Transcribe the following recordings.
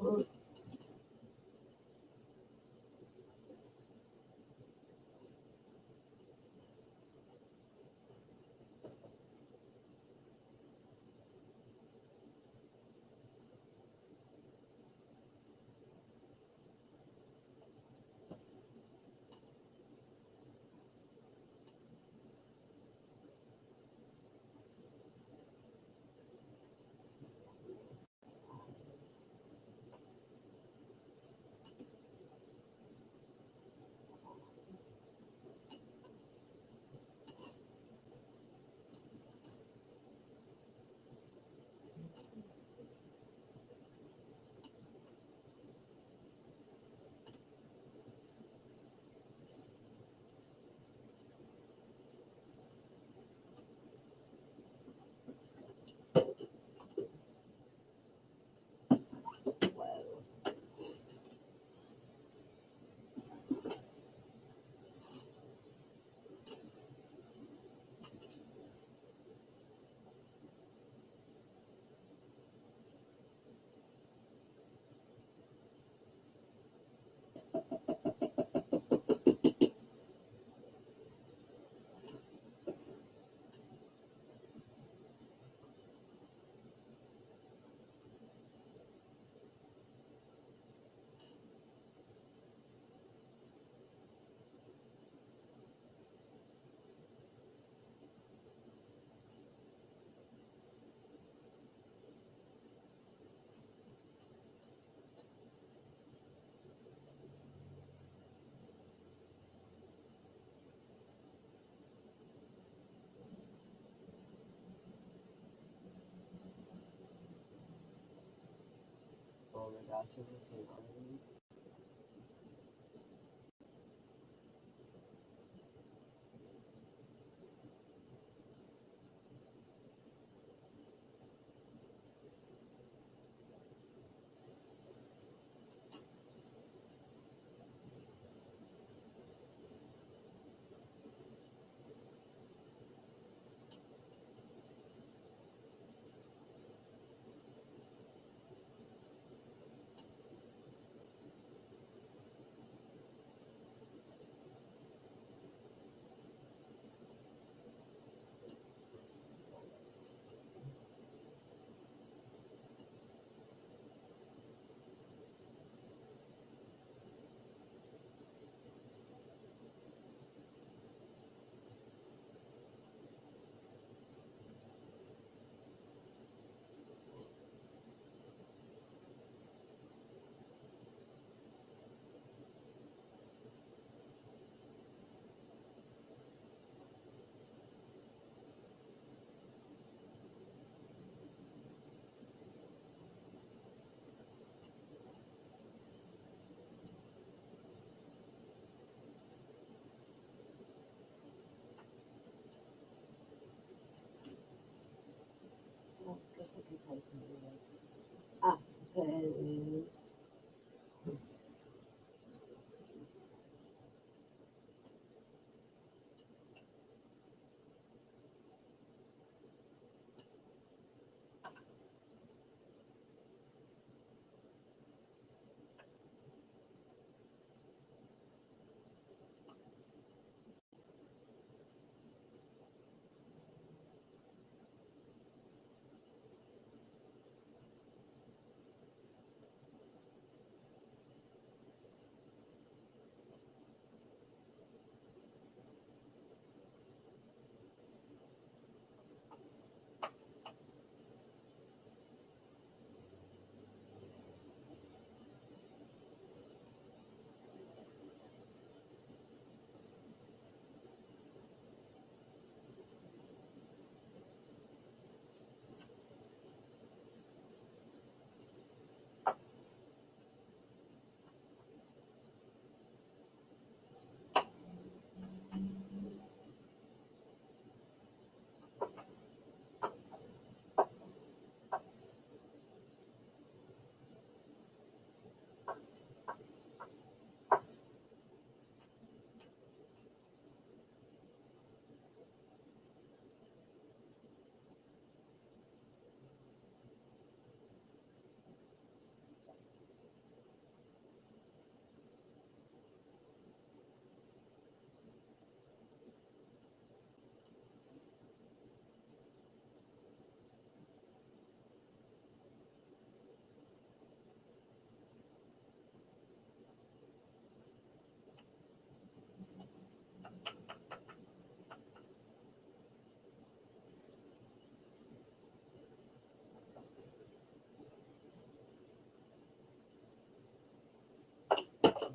Oh my gosh, everything on.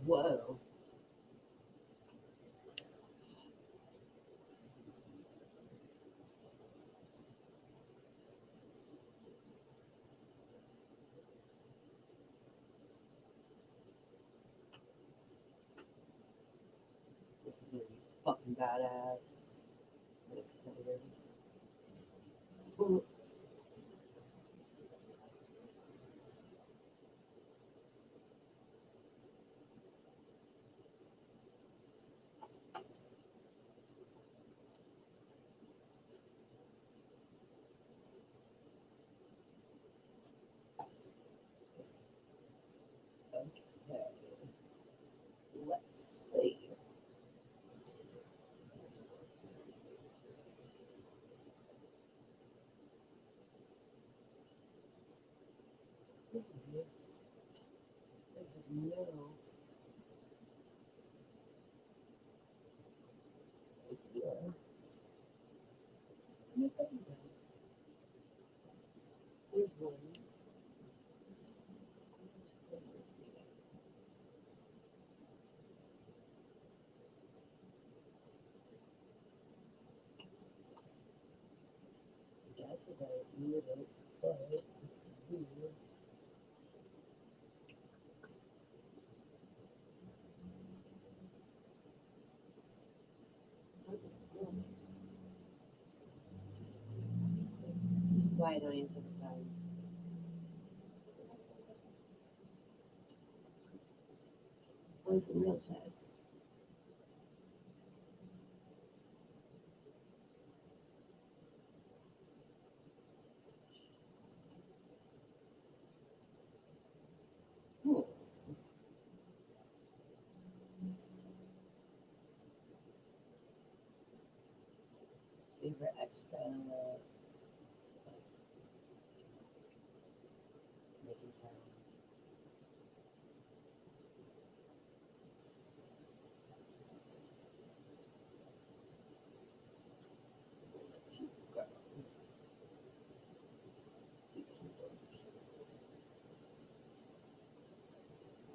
Whoa. This is gonna be fucking badass. I'm excited. Ooh. Okay. Let's see. No. It's here. Here's one. That's about it, but here. This is why I don't answer the phone. Oh, it's real sad. Super extra making sounds.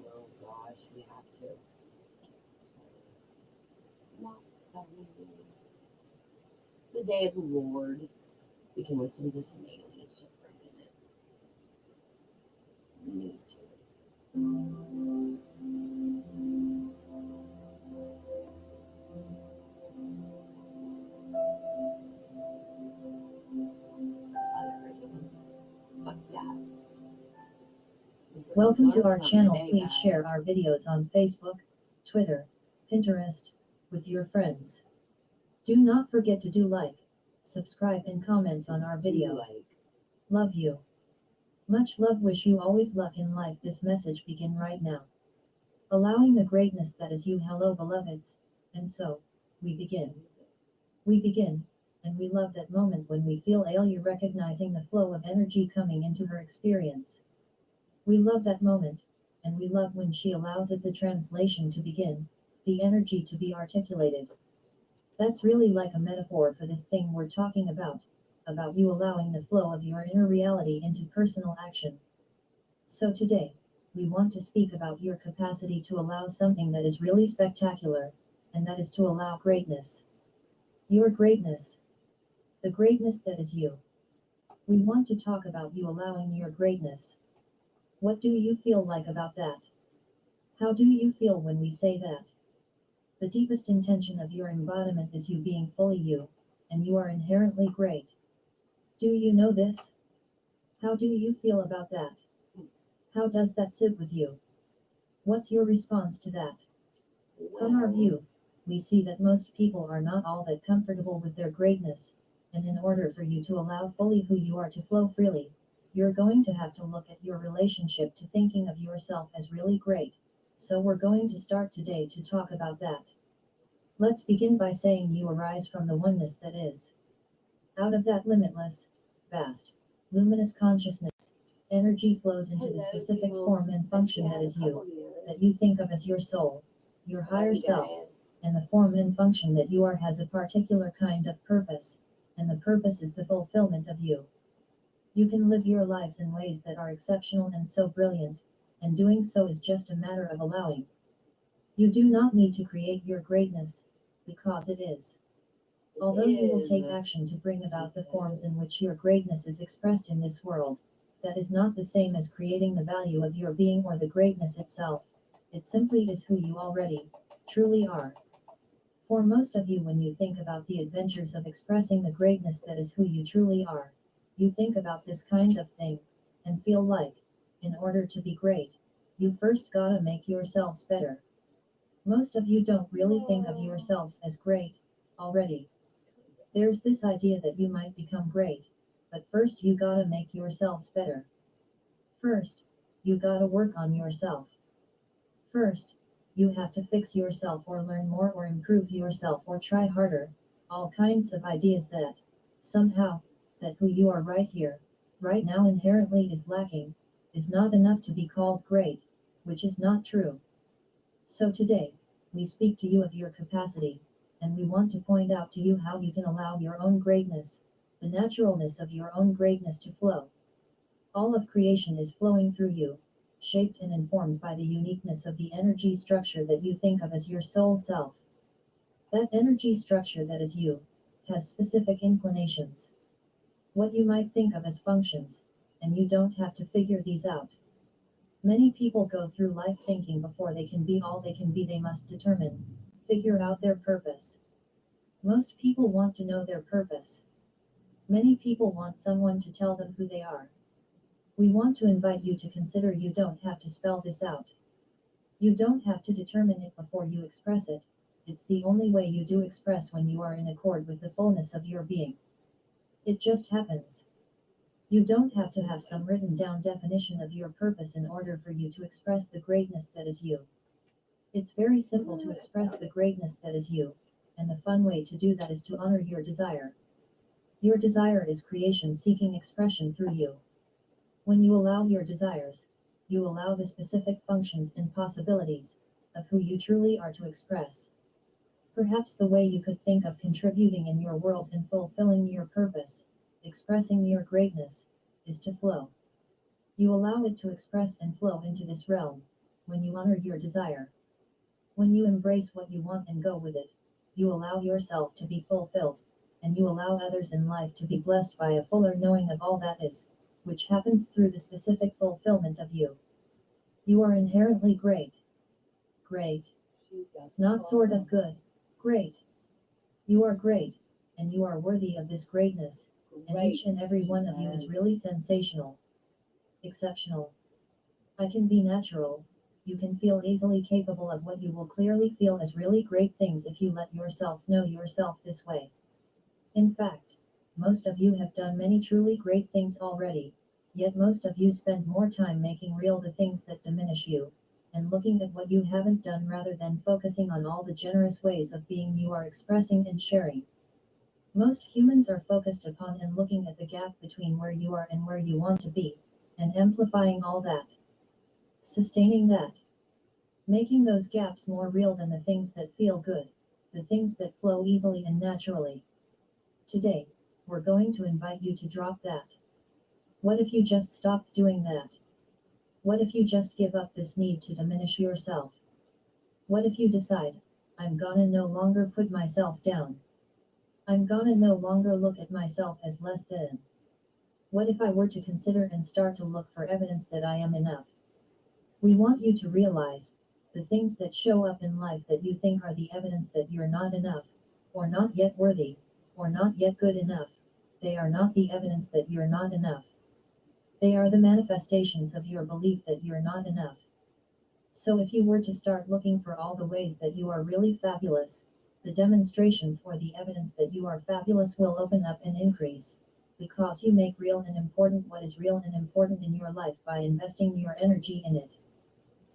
Oh gosh, we have to. Not sorry. It's the day of the Lord. We can listen to some alien shit for a minute. We need to. Fuck yeah. Welcome to our channel. Please share our videos on Facebook, Twitter, Pinterest, with your friends. Do not forget to do like, subscribe and comments on our video. Love you. Much love. Wish you always luck in life. This message begin right now. Allowing the greatness that is you. Hello beloveds. And so, we begin. We begin, and we love that moment when we feel you recognizing the flow of energy coming into her experience. We love that moment, and we love when she allows it the translation to begin, the energy to be articulated. That's really like a metaphor for this thing we're talking about you allowing the flow of your inner reality into personal action. So today, we want to speak about your capacity to allow something that is really spectacular, and that is to allow greatness. Your greatness. The greatness that is you. We want to talk about you allowing your greatness. What do you feel like about that? How do you feel when we say that? The deepest intention of your embodiment is you being fully you, and you are inherently great. Do you know this? How do you feel about that? How does that sit with you? What's your response to that? From our view, we see that most people are not all that comfortable with their greatness, and in order for you to allow fully who you are to flow freely, you're going to have to look at your relationship to thinking of yourself as really great. So we're going to start today to talk about that. Let's begin by saying you arise from the oneness that is. Out of that limitless, vast, luminous consciousness, energy flows into the specific form and function that is you, that you think of as your soul, your higher self, and the form and function that you are has a particular kind of purpose, and the purpose is the fulfillment of you. You can live your lives in ways that are exceptional and so brilliant, and doing so is just a matter of allowing. You do not need to create your greatness, because it is. Although you will take action to bring about the forms in which your greatness is expressed in this world, that is not the same as creating the value of your being or the greatness itself. It simply is who you already, truly are. For most of you, when you think about the adventures of expressing the greatness that is who you truly are, you think about this kind of thing, and feel like, in order to be great, you first gotta make yourselves better. Most of you don't really think of yourselves as great, already. There's this idea that you might become great, but first you gotta make yourselves better. First, you gotta work on yourself. First, you have to fix yourself or learn more or improve yourself or try harder, all kinds of ideas that, somehow, that who you are right here, right now inherently is lacking, is not enough to be called great, which is not true. So today, we speak to you of your capacity, and we want to point out to you how you can allow your own greatness, the naturalness of your own greatness to flow. All of creation is flowing through you, shaped and informed by the uniqueness of the energy structure that you think of as your soul self. That energy structure that is you, has specific inclinations. What you might think of as functions, and you don't have to figure these out. Many people go through life thinking before they can be all they can be, they must determine, figure out their purpose. Most people want to know their purpose. Many people want someone to tell them who they are. We want to invite you to consider you don't have to spell this out. You don't have to determine it before you express it. It's the only way you do express when you are in accord with the fullness of your being. It just happens. You don't have to have some written down definition of your purpose in order for you to express the greatness that is you. It's very simple to express the greatness that is you, and the fun way to do that is to honor your desire. Your desire is creation seeking expression through you. When you allow your desires, you allow the specific functions and possibilities of who you truly are to express. Perhaps the way you could think of contributing in your world and fulfilling your purpose, expressing your greatness, is to flow. You allow it to express and flow into this realm, when you honor your desire. When you embrace what you want and go with it, you allow yourself to be fulfilled, and you allow others in life to be blessed by a fuller knowing of all that is, which happens through the specific fulfillment of you. You are inherently great. Great. Not sort of good. Great. You are great, and you are worthy of this greatness, and each and every one of you is really sensational. Exceptional. I can be natural. You can feel easily capable of what you will clearly feel as really great things if you let yourself know yourself this way. In fact, most of you have done many truly great things already, yet most of you spend more time making real the things that diminish you, and looking at what you haven't done rather than focusing on all the generous ways of being you are expressing and sharing. Most humans are focused upon and looking at the gap between where you are and where you want to be, and amplifying all that. Sustaining that. Making those gaps more real than the things that feel good, the things that flow easily and naturally. Today, we're going to invite you to drop that. What if you just stopped doing that? What if you just give up this need to diminish yourself? What if you decide, I'm gonna no longer put myself down? I'm gonna no longer look at myself as less than. What if I were to consider and start to look for evidence that I am enough? We want you to realize, the things that show up in life that you think are the evidence that you're not enough, or not yet worthy, or not yet good enough, they are not the evidence that you're not enough. They are the manifestations of your belief that you're not enough. So if you were to start looking for all the ways that you are really fabulous, the demonstrations or the evidence that you are fabulous will open up and increase, because you make real and important what is real and important in your life by investing your energy in it.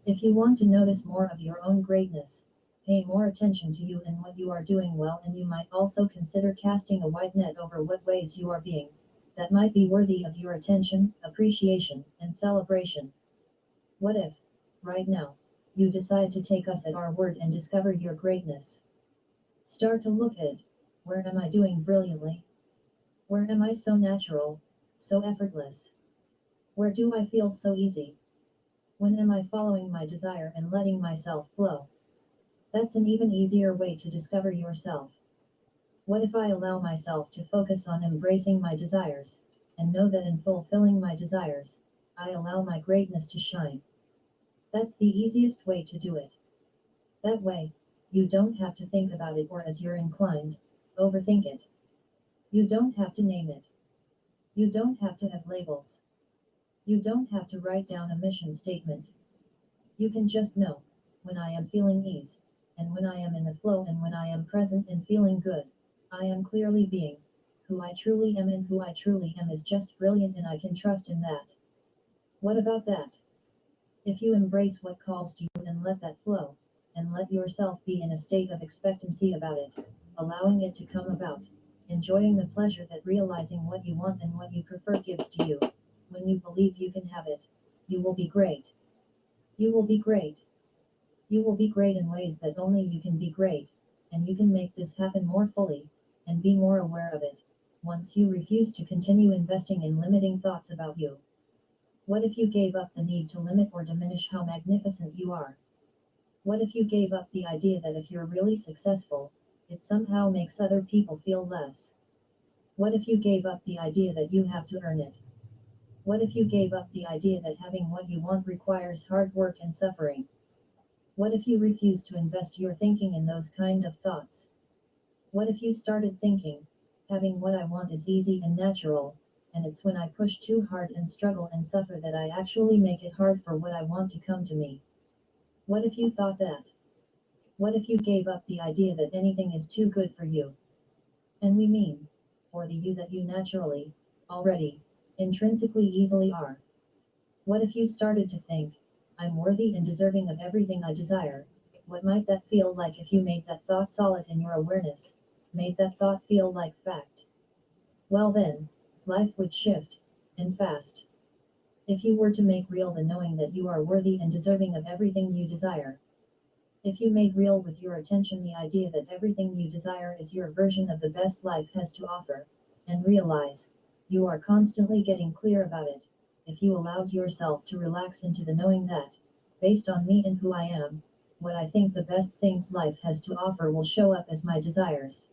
If you want to notice more of your own greatness, pay more attention to you and what you are doing well, and you might also consider casting a wide net over what ways you are being, that might be worthy of your attention, appreciation, and celebration. What if, right now, you decide to take us at our word and discover your greatness? Start to look at, where am I doing brilliantly? Where am I so natural, so effortless? Where do I feel so easy? When am I following my desire and letting myself flow? That's an even easier way to discover yourself. What if I allow myself to focus on embracing my desires, and know that in fulfilling my desires, I allow my greatness to shine? That's the easiest way to do it. That way, you don't have to think about it or, as you're inclined, overthink it. You don't have to name it. You don't have to have labels. You don't have to write down a mission statement. You can just know when I am feeling ease, and when I am in the flow, and when I am present and feeling good. I am clearly being who I truly am, and who I truly am is just brilliant, and I can trust in that. What about that? If you embrace what calls to you and let that flow, and let yourself be in a state of expectancy about it, allowing it to come about, enjoying the pleasure that realizing what you want and what you prefer gives to you, when you believe you can have it, you will be great. You will be great. You will be great in ways that only you can be great, and you can make this happen more fully, and be more aware of it, once you refuse to continue investing in limiting thoughts about you. What if you gave up the need to limit or diminish how magnificent you are? What if you gave up the idea that if you're really successful, it somehow makes other people feel less? What if you gave up the idea that you have to earn it? What if you gave up the idea that having what you want requires hard work and suffering? What if you refuse to invest your thinking in those kind of thoughts? What if you started thinking, having what I want is easy and natural, and it's when I push too hard and struggle and suffer that I actually make it hard for what I want to come to me? What if you thought that? What if you gave up the idea that anything is too good for you? And we mean, for the you that you naturally, already, intrinsically easily are. What if you started to think, I'm worthy and deserving of everything I desire? What might that feel like if you made that thought solid in your awareness, made that thought feel like fact? Well then, life would shift, and fast. If you were to make real the knowing that you are worthy and deserving of everything you desire. If you made real with your attention the idea that everything you desire is your version of the best life has to offer, and realize, you are constantly getting clear about it. If you allowed yourself to relax into the knowing that, based on me and who I am, what I think the best things life has to offer will show up as my desires.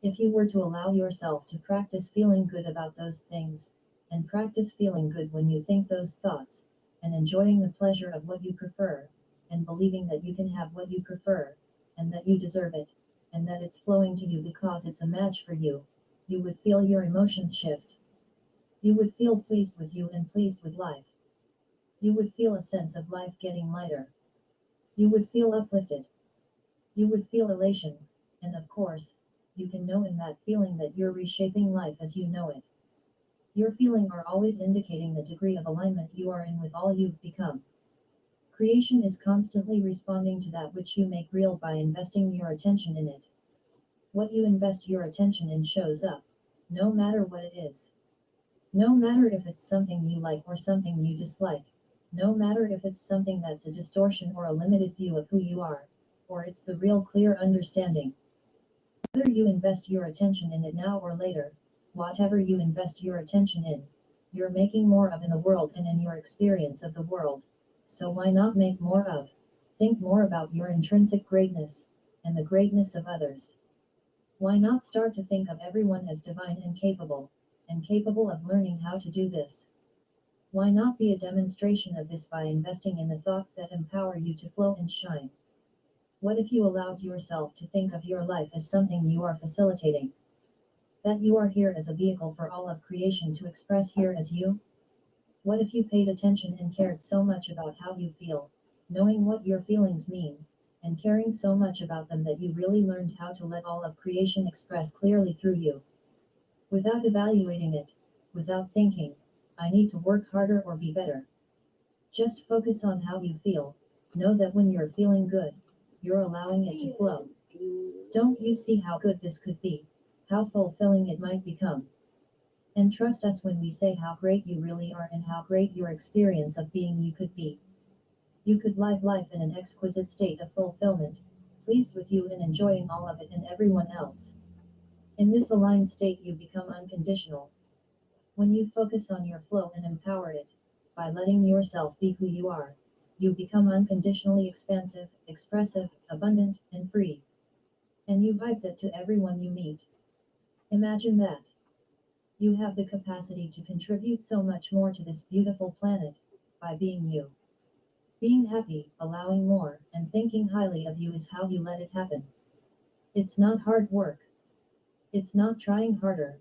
If you were to allow yourself to practice feeling good about those things, and practice feeling good when you think those thoughts, and enjoying the pleasure of what you prefer, and believing that you can have what you prefer, and that you deserve it, and that it's flowing to you because it's a match for you, you would feel your emotions shift. You would feel pleased with you and pleased with life. You would feel a sense of life getting lighter. You would feel uplifted. You would feel elation, and of course, you can know in that feeling that you're reshaping life as you know it. Your feeling are always indicating the degree of alignment you are in with all you've become. Creation is constantly responding to that which you make real by investing your attention in it. What you invest your attention in shows up, no matter what it is. No matter if it's something you like or something you dislike. No matter if it's something that's a distortion or a limited view of who you are, or it's the real clear understanding. Whether you invest your attention in it now or later, whatever you invest your attention in, you're making more of in the world and in your experience of the world. So why not make more of? Think more about your intrinsic greatness, and the greatness of others. Why not start to think of everyone as divine and capable of learning how to do this? Why not be a demonstration of this by investing in the thoughts that empower you to flow and shine? What if you allowed yourself to think of your life as something you are facilitating? That you are here as a vehicle for all of creation to express here as you? What if you paid attention and cared so much about how you feel, knowing what your feelings mean, and caring so much about them that you really learned how to let all of creation express clearly through you? Without evaluating it, without thinking, I need to work harder or be better. Just focus on how you feel. Know that when you're feeling good, you're allowing it to flow. Don't you see how good this could be? How fulfilling it might become? And trust us when we say how great you really are and how great your experience of being you could be. You could live life in an exquisite state of fulfillment, pleased with you and enjoying all of it and everyone else. In this aligned state you become unconditional. When you focus on your flow and empower it, by letting yourself be who you are, You become unconditionally expansive, expressive, abundant, and free. And you vibe that to everyone you meet. Imagine that. You have the capacity to contribute so much more to this beautiful planet by being you. Being happy, allowing more, and thinking highly of you is how you let it happen. It's not hard work. It's not trying harder.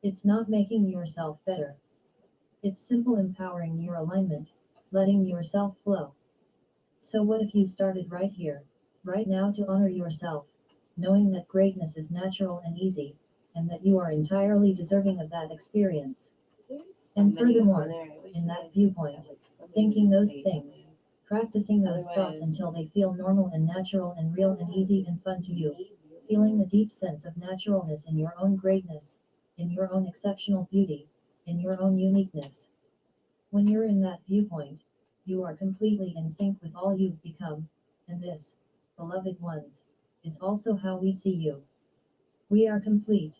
It's not making yourself better. It's simple empowering your alignment, letting yourself flow. So what if you started right here, right now to honor yourself, knowing that greatness is natural and easy, and that you are entirely deserving of that experience. And furthermore, in that viewpoint, thinking those things, practicing those thoughts until they feel normal and natural and real and easy and fun to you, feeling the deep sense of naturalness in your own greatness, in your own exceptional beauty, in your own uniqueness. When you're in that viewpoint, you are completely in sync with all you've become, and this, beloved ones, is also how we see you. We are complete.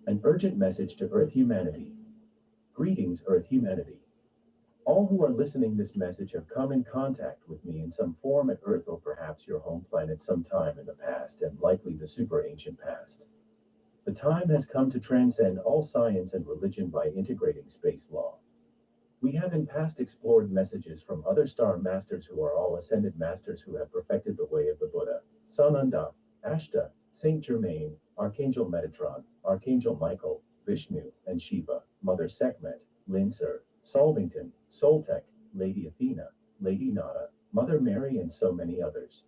An urgent message to Earth humanity. Greetings, Earth humanity. All who are listening this message have come in contact with me in some form at Earth or perhaps your home planet sometime in the past and likely the super ancient past. The time has come to transcend all science and religion by integrating space law. We have in past explored messages from other star masters who are all ascended masters who have perfected the way of the Buddha, Sananda, Ashta, Saint Germain, Archangel Metatron, Archangel Michael, Vishnu, and Shiva, Mother Sekhmet, Linser, Solvington, Soltec, Lady Athena, Lady Nada, Mother Mary, and so many others.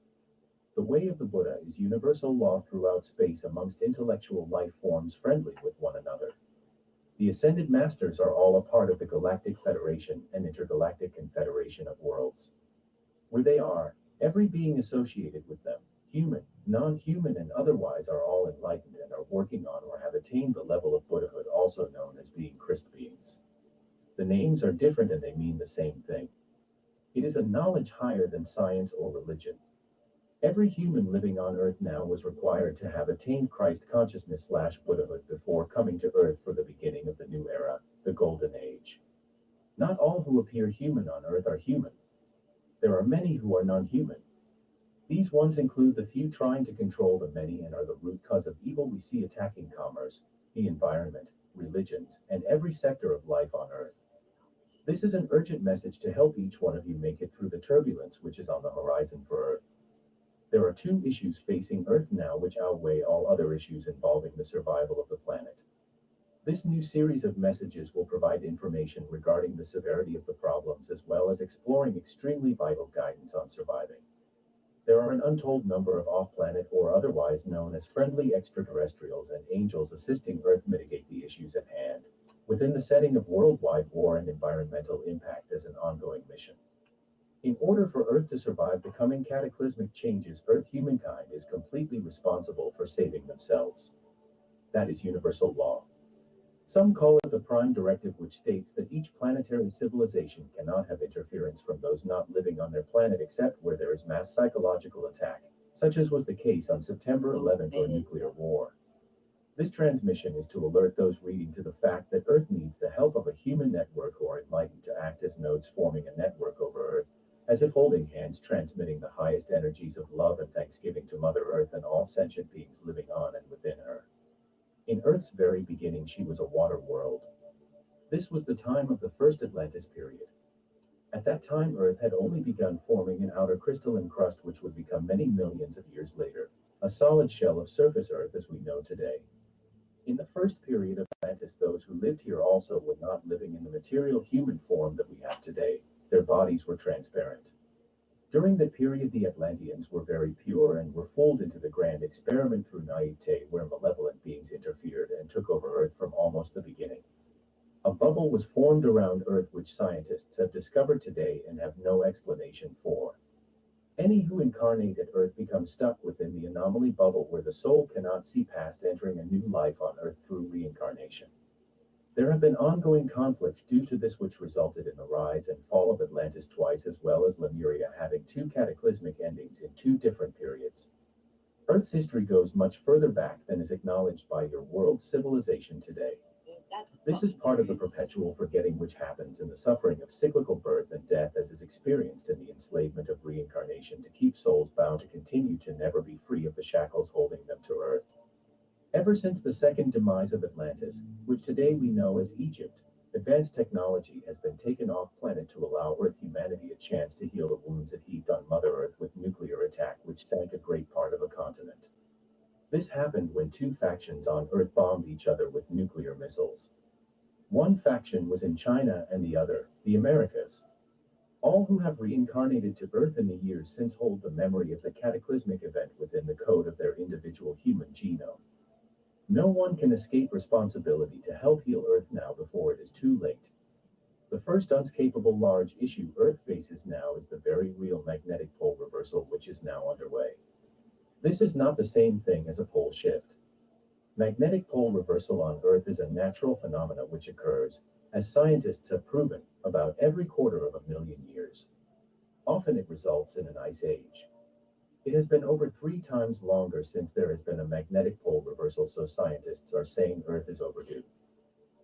The way of the Buddha is universal law throughout space amongst intellectual life forms friendly with one another. The Ascended Masters are all a part of the Galactic Federation and Intergalactic Confederation of Worlds. Where they are, every being associated with them, human, non-human, and otherwise, are all enlightened and are working on or have attained the level of Buddhahood, also known as being Christ beings. The names are different and they mean the same thing. It is a knowledge higher than science or religion. Every human living on Earth now was required to have attained Christ consciousness/Buddhahood before coming to Earth for the beginning of the new era, the Golden Age. Not all who appear human on Earth are human. There are many who are non-human. These ones include the few trying to control the many and are the root cause of evil we see attacking commerce, the environment, religions, and every sector of life on Earth. This is an urgent message to help each one of you make it through the turbulence which is on the horizon for Earth. There are two issues facing Earth now which outweigh all other issues involving the survival of the planet. This new series of messages will provide information regarding the severity of the problems as well as exploring extremely vital guidance on surviving. There are an untold number of off-planet or otherwise known as friendly extraterrestrials and angels assisting Earth mitigate the issues at hand, within the setting of worldwide war and environmental impact as an ongoing mission. In order for Earth to survive the coming cataclysmic changes, Earth humankind is completely responsible for saving themselves. That is universal law. Some call it the Prime Directive, which states that each planetary civilization cannot have interference from those not living on their planet except where there is mass psychological attack, such as was the case on September 11th or nuclear war. This transmission is to alert those reading to the fact that Earth needs the help of a human network who are enlightened to act as nodes forming a network over Earth, as if holding hands, transmitting the highest energies of love and thanksgiving to Mother Earth and all sentient beings living on and within her. In Earth's very beginning, she was a water world. This was the time of the first Atlantis period. At that time, Earth had only begun forming an outer crystalline crust which would become many millions of years later, a solid shell of surface Earth as we know today. In the first period of Atlantis, those who lived here also were not living in the material human form that we have today. Their bodies were transparent. During that period, the Atlanteans were very pure and were fooled into the grand experiment through naivete, where malevolent beings interfered and took over Earth from almost the beginning. A bubble was formed around Earth which scientists have discovered today and have no explanation for. Any who incarnate at Earth become stuck within the anomaly bubble where the soul cannot see past entering a new life on Earth through reincarnation. There have been ongoing conflicts due to this which resulted in the rise and fall of Atlantis twice, as well as Lemuria having two cataclysmic endings in two different periods. Earth's history goes much further back than is acknowledged by your world civilization today. This is part of the perpetual forgetting which happens in the suffering of cyclical birth and death as is experienced in the enslavement of reincarnation to keep souls bound to continue to never be free of the shackles holding them to earth. Ever since the second demise of Atlantis, which today we know as Egypt, advanced technology has been taken off planet to allow Earth humanity a chance to heal the wounds it heaped on Mother Earth with nuclear attack which sank a great part of a continent. This happened when two factions on Earth bombed each other with nuclear missiles. One faction was in China and the other, the Americas. All who have reincarnated to Earth in the years since hold the memory of the cataclysmic event within the code of their individual human genome. No one can escape responsibility to help heal Earth now before it is too late. The first unscapable large issue Earth faces now is the very real magnetic pole reversal which is now underway. This is not the same thing as a pole shift. Magnetic pole reversal on Earth is a natural phenomenon which occurs, as scientists have proven, about every quarter of a million years. Often it results in an ice age. It has been over 3 times longer since there has been a magnetic pole reversal, so scientists are saying Earth is overdue.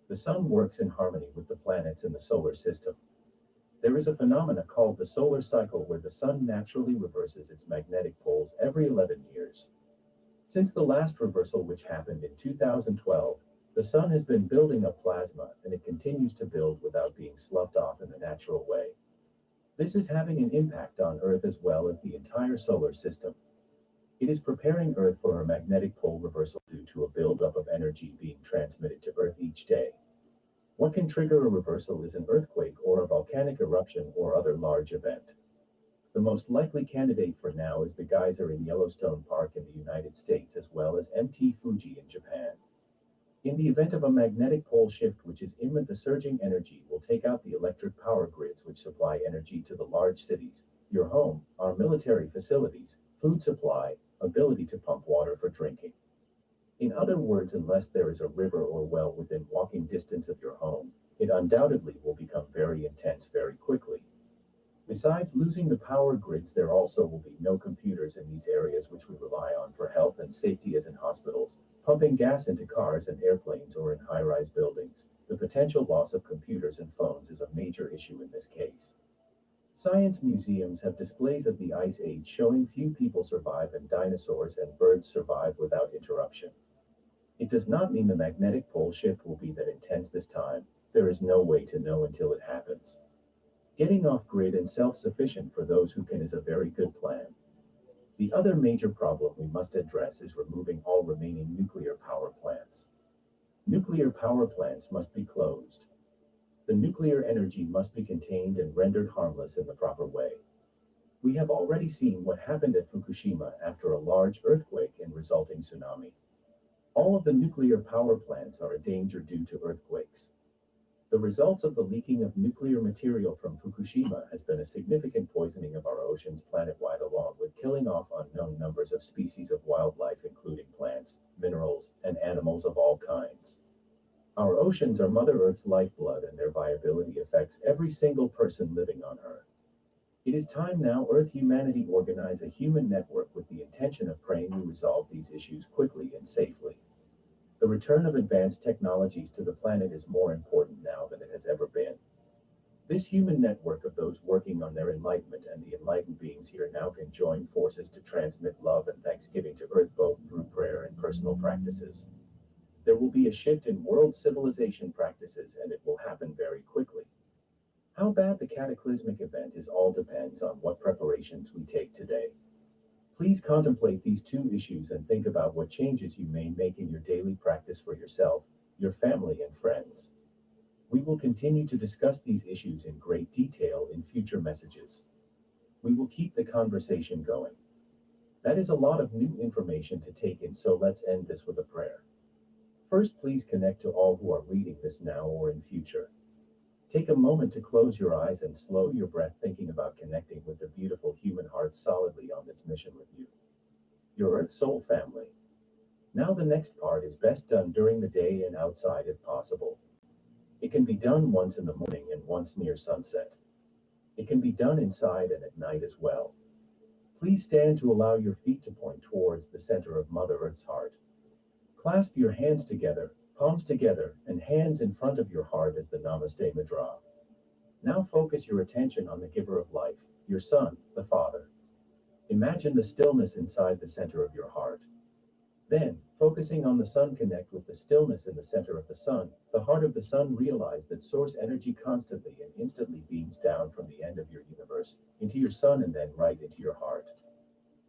The sun works in harmony with the planets in the solar system. There is a phenomenon called the solar cycle where the sun naturally reverses its magnetic poles every 11 years. Since the last reversal, which happened in 2012, the sun has been building up plasma and it continues to build without being sloughed off in the natural way. This is having an impact on Earth as well as the entire solar system. It is preparing Earth for a magnetic pole reversal due to a buildup of energy being transmitted to Earth each day. What can trigger a reversal is an earthquake or a volcanic eruption or other large event. The most likely candidate for now is the geyser in Yellowstone Park in the United States as well as Mt. Fuji in Japan. In the event of a magnetic pole shift which is imminent, the surging energy will take out the electric power grids which supply energy to the large cities, your home, our military facilities, food supply, ability to pump water for drinking. In other words, unless there is a river or well within walking distance of your home, it undoubtedly will become very intense very quickly. Besides losing the power grids, there also will be no computers in these areas which we rely on for health and safety as in hospitals, pumping gas into cars and airplanes or in high-rise buildings. The potential loss of computers and phones is a major issue in this case. Science museums have displays of the Ice Age showing few people survive and dinosaurs and birds survive without interruption. It does not mean the magnetic pole shift will be that intense this time. There is no way to know until it happens. Getting off-grid and self-sufficient for those who can is a very good plan. The other major problem we must address is removing all remaining nuclear power plants. Nuclear power plants must be closed. The nuclear energy must be contained and rendered harmless in the proper way. We have already seen what happened at Fukushima after a large earthquake and resulting tsunami. All of the nuclear power plants are a danger due to earthquakes. The results of the leaking of nuclear material from Fukushima has been a significant poisoning of our oceans planet-wide, along with killing off unknown numbers of species of wildlife including plants, minerals, and animals of all kinds. Our oceans are Mother Earth's lifeblood and their viability affects every single person living on Earth. It is time now Earth humanity organize a human network with the intention of praying we resolve these issues quickly and safely. The return of advanced technologies to the planet is more important now than it has ever been. This human network of those working on their enlightenment and the enlightened beings here now can join forces to transmit love and thanksgiving to Earth both through prayer and personal practices. There will be a shift in world civilization practices and it will happen very quickly. How bad the cataclysmic event is all depends on what preparations we take today. Please contemplate these two issues and think about what changes you may make in your daily practice for yourself, your family, and friends. We will continue to discuss these issues in great detail in future messages. We will keep the conversation going. That is a lot of new information to take in, so let's end this with a prayer. First, please connect to all who are reading this now or in future. Take a moment to close your eyes and slow your breath, thinking about connecting with the beautiful human heart solidly on this mission with you, your Earth Soul family. Now the next part is best done during the day and outside if possible. It can be done once in the morning and once near sunset. It can be done inside and at night as well. Please stand to allow your feet to point towards the center of Mother Earth's heart. Clasp your hands together, Palms together and hands in front of your heart as the Namaste Mudra. Now focus your attention on the giver of life, your Son, the Father. Imagine the stillness inside the center of your heart. Then, focusing on the sun, connect with the stillness in the center of the sun, the heart of the sun. Realize that source energy constantly and instantly beams down from the end of your universe into your sun and then right into your heart.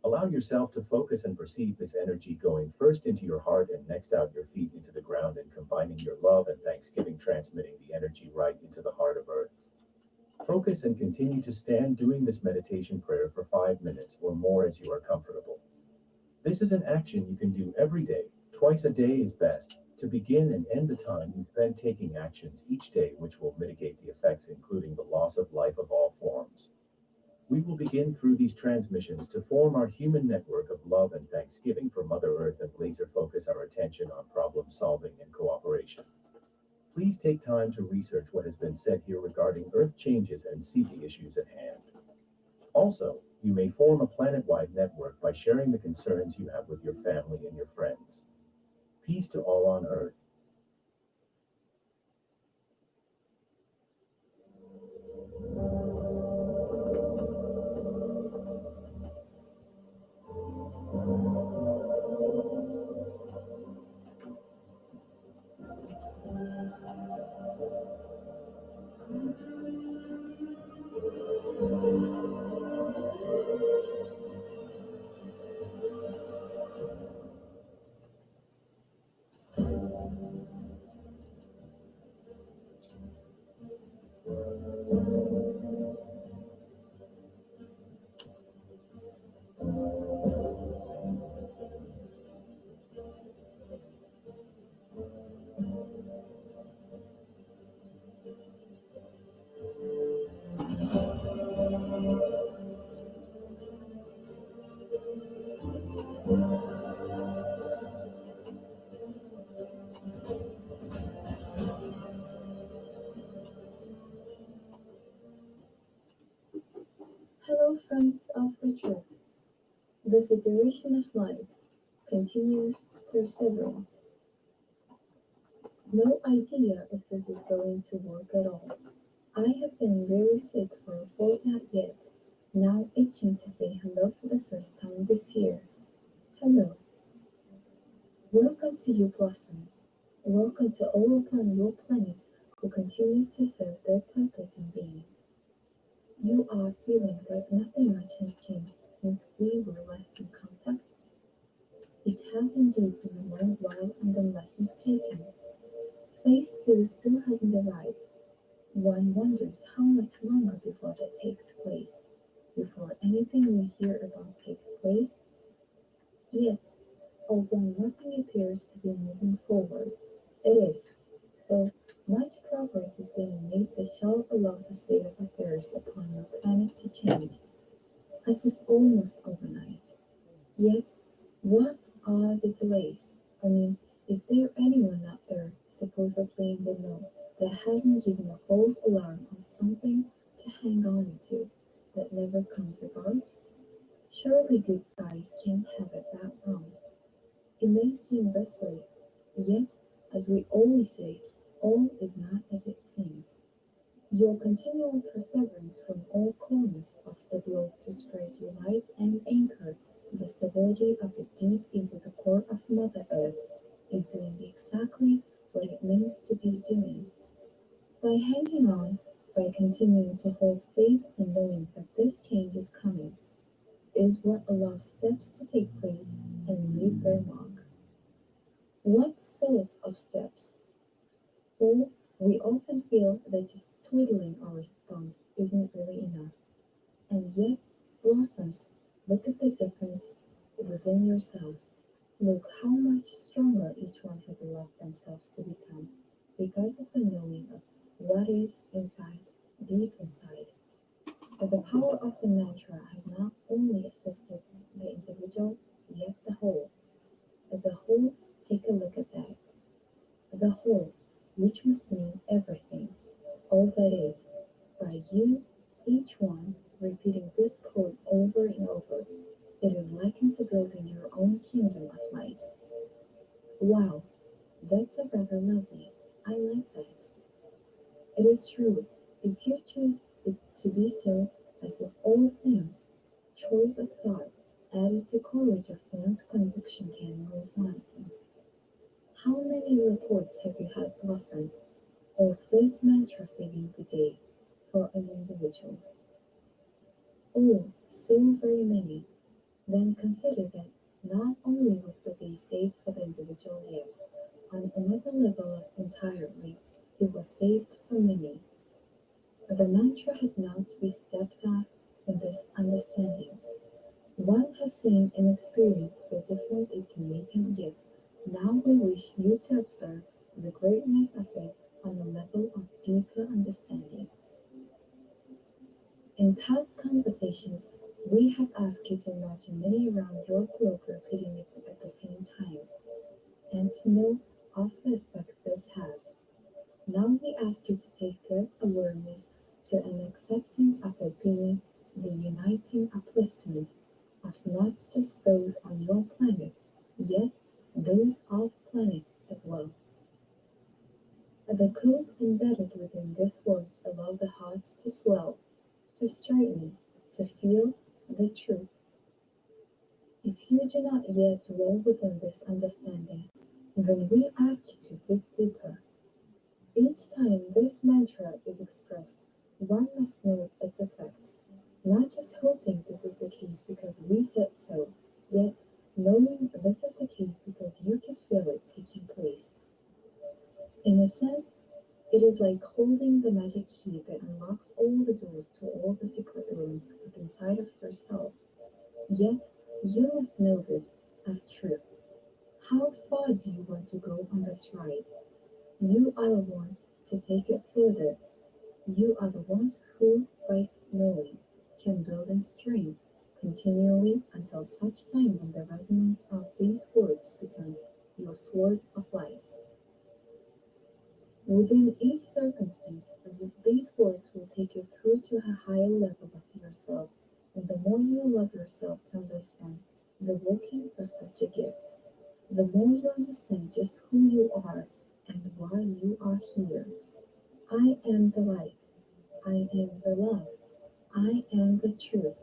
Allow yourself to focus and perceive this energy going first into your heart and next out your feet into the ground, and combining your love and thanksgiving, transmitting the energy right into the heart of earth. Focus and continue to stand doing this meditation prayer for 5 minutes or more as you are comfortable. This is an action you can do every day. Twice a day is best, to begin and end the time you spend taking actions each day which will mitigate the effects, including the loss of life of all forms. We will begin through these transmissions to form our human network of love and thanksgiving for Mother Earth and laser focus our attention on problem solving and cooperation. Please take time to research what has been said here regarding Earth changes and see the issues at hand. Also, you may form a planet-wide network by sharing the concerns you have with your family and your friends. Peace to all on Earth. Hello, friends of the truth. The Federation of Light continues perseverance. No idea if this is going to work at all. I have been really sick for a fortnight yet, now itching to say hello for the first time this year. Hello. Welcome to you, Blossom. Welcome to all upon your planet who continues to serve their purpose in being. You are feeling like nothing much has changed since we were last in contact. It has indeed been a long while, and the lessons taken. Phase 2 still hasn't arrived. One wonders how much longer before that takes place, before anything we hear about takes place. Yet, although nothing appears to be moving forward, it is. So much progress is being made that shall allow the state of affairs upon your planet to change, as if almost overnight. Yet, what are the delays? I mean, is there anyone out there supposedly in the know that hasn't given a false alarm of something to hang on to that never comes about? Surely good guys can't have it that wrong. It may seem this way, yet, as we always say, all is not as it seems. Your continual perseverance from all corners of the globe to spread your light and anchor the stability of it deep into the core of Mother Earth is doing exactly what it means to be doing. By hanging on, by continuing to hold faith and knowing that this change is coming, is what allows steps to take place and leave their mark. What sort of steps? Well, we often feel that just twiddling our thumbs isn't really enough. And yet, blossoms, look at the difference within yourselves. Look how much stronger each one has allowed themselves to become because of the knowing of what is inside, deep inside. But the power of the mantra has not only assisted the individual, yet the whole. The whole, take a look at that. The whole, which must mean everything, all that is, by you, each one, repeating this code over and over. It is likened to building your own kingdom of light. Wow, That's a rather lovely. I like that. It is true. If you choose it to be so, as of all things, choice of thought added to courage of one's conviction can move mountains. How many reports have you had blossom of this mantra saving the day for an individual? Oh, so very many. Then consider that not only was the day saved for the individual yet, on another level of entirely, it was saved for many. The mantra has now to be stepped up in this understanding. One has seen and experienced the difference it can make, and yet now we wish you to observe the greatness of it on a level of deeper understanding. In past conversations, we have asked you to imagine many around your globe repeating it at the same time, and to know of the effect this has. Now we ask you to take that awareness to an acceptance of it being the uniting upliftment of not just those on your planet, yet those off planet as well. The codes embedded within these words allow the hearts to swell, to straighten, to feel the truth. If you do not yet dwell within this understanding, then we ask you to dig deeper. Each time this mantra is expressed, one must know its effect, not just hoping this is the case because we said so, yet knowing this is the case because you can feel it taking place. In a sense, it is like holding the magic key that unlocks all the doors to all the secret rooms within inside of yourself. Yet, you must know this as truth. How far do you want to go on this ride? You are the ones to take it further. You are the ones who, by knowing, can build in strength continually until such time when the resonance of these words becomes your sword of light. Within each circumstance, these words will take you through to a higher level of yourself, and the more you love yourself to understand the workings of such a gift, the more you understand just who you are and why you are here. I am the light. I am the love. I am the truth.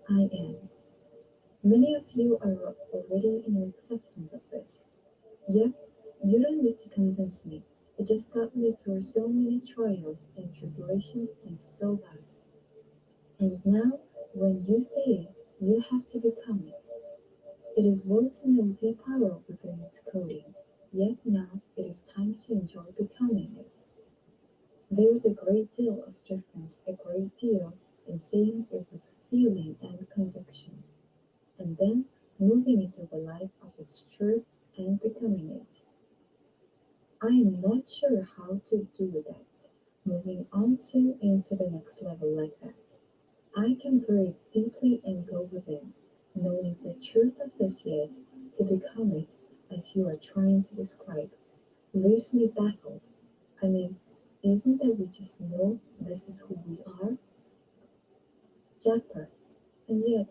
I am. Many of you are already in acceptance of this. Yep, you don't need to convince me. It just got me through so many trials and tribulations and still does. And now, when you say it, you have to become it. It is well to know the power within its coding, yet now it is time to enjoy becoming it. There is a great deal of difference, a great deal in saying it with feeling and conviction, and then moving into the light of its truth and becoming it. I am not sure how to do that, moving on to into the next level like that. I can breathe deeply and go within, knowing the truth of this yet to become it as you are trying to describe, leaves me baffled. I mean, isn't that we just know this is who we are? Jackpot. And yet,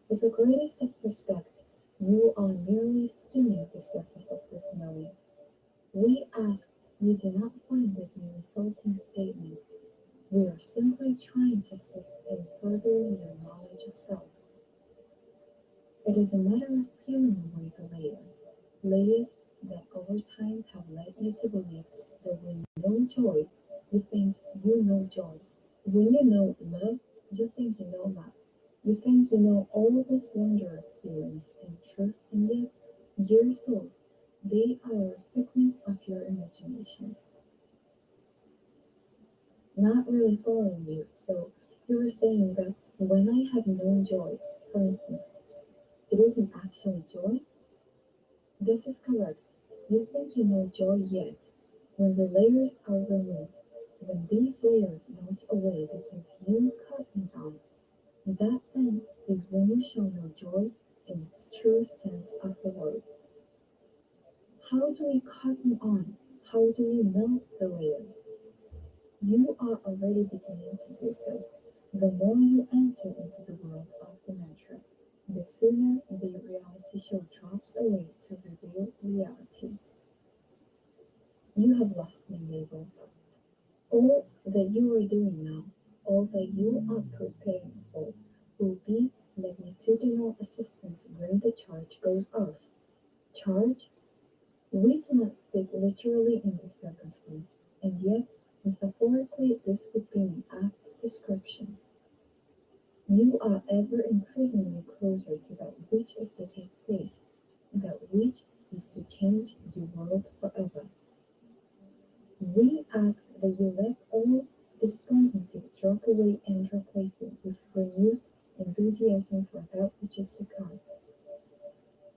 with the greatest of respect, you are merely skimming the surface of this knowing. We ask you do not find this an insulting statement. We are simply trying to assist in furthering your knowledge of self. It is a matter of peeling away the layers, layers that over time have led you to believe that when you know joy, you think you know joy. When you know love, you think you know love. You think you know all of these wondrous feelings and truth, and yet your souls, they are a figment of your imagination, not really following you. So you were saying that when I have known joy, for instance, it isn't actually joy? This is correct. You think you know joy yet. When the layers are removed, when these layers melt away because you cut them down, that then is when you shall know joy in its truest sense of the word. How do we cut them on? How do we melt the layers? You are already beginning to do so. The more you enter into the world of the mantra, the sooner the reality show drops away to reveal reality. You have lost me, Mabel. All that you are doing now, all that you are preparing for, will be magnitudinal assistance when the charge goes off. Charge? We do not speak literally in this circumstance, and yet, metaphorically, this would be an apt description. You are ever increasingly closer to that which is to take place, that which is to change your world forever. We ask that you let all despondency drop away and replace it with renewed enthusiasm for that which is to come.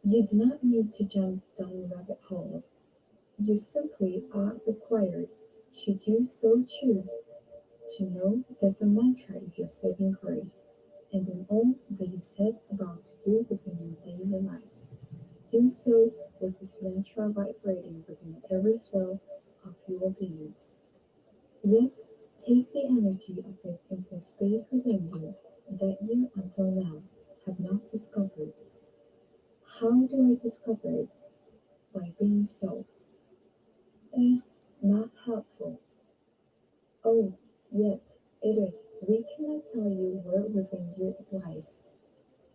You do not need to jump down rabbit holes. You simply are required, should you so choose, to know that the mantra is your saving grace, and in all that you set about to do within your daily lives. Do so with this mantra vibrating within every cell of your being. Yet, take the energy of it into a space within you that you, until now, have not discovered. How do I discover it? By being so. Not helpful. Oh, yet, it is. We cannot tell you where within you it lies.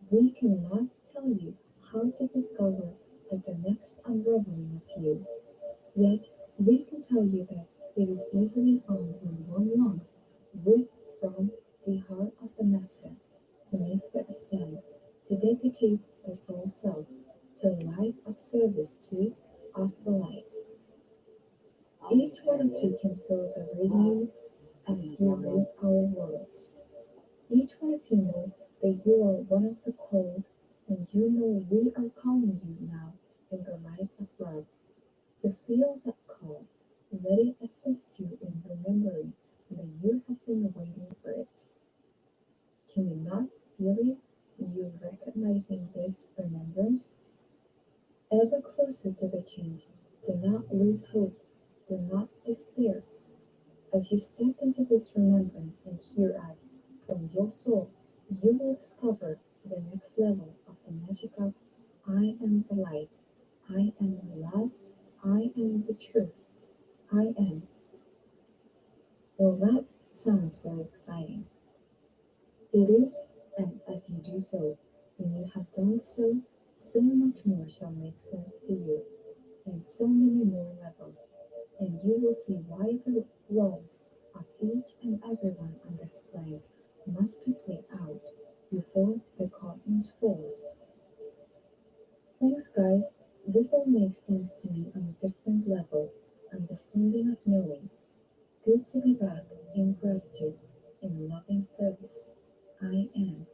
We cannot tell you how to discover that the next unraveling of you. Yet, we can tell you that it is easily found when one longs with from the heart of the matter to make the stand, to dedicate the soul self to a life of service to of the light. Each one of you can feel the reasoning as you read our words. Each one of you know that you are one of the called, and you know we are calling you now in the light of love. To feel that call, let it assist you in remembering that you have been waiting for it. Can you not feel it? You recognizing this remembrance? Ever closer to the change, do not lose hope, do not despair. As you step into this remembrance and hear us from your soul, you will discover the next level of the magic of I am the light, I am the love, I am the truth, I am. Well, that sounds very exciting. It is, and as you do so, when you have done so, so much more shall make sense to you, and so many more levels, and you will see why the roles of each and every one on this planet must be played out before the curtain falls. Thanks, guys. This all makes sense to me on a different level, understanding of knowing. Good to be back in gratitude, in loving service. I am.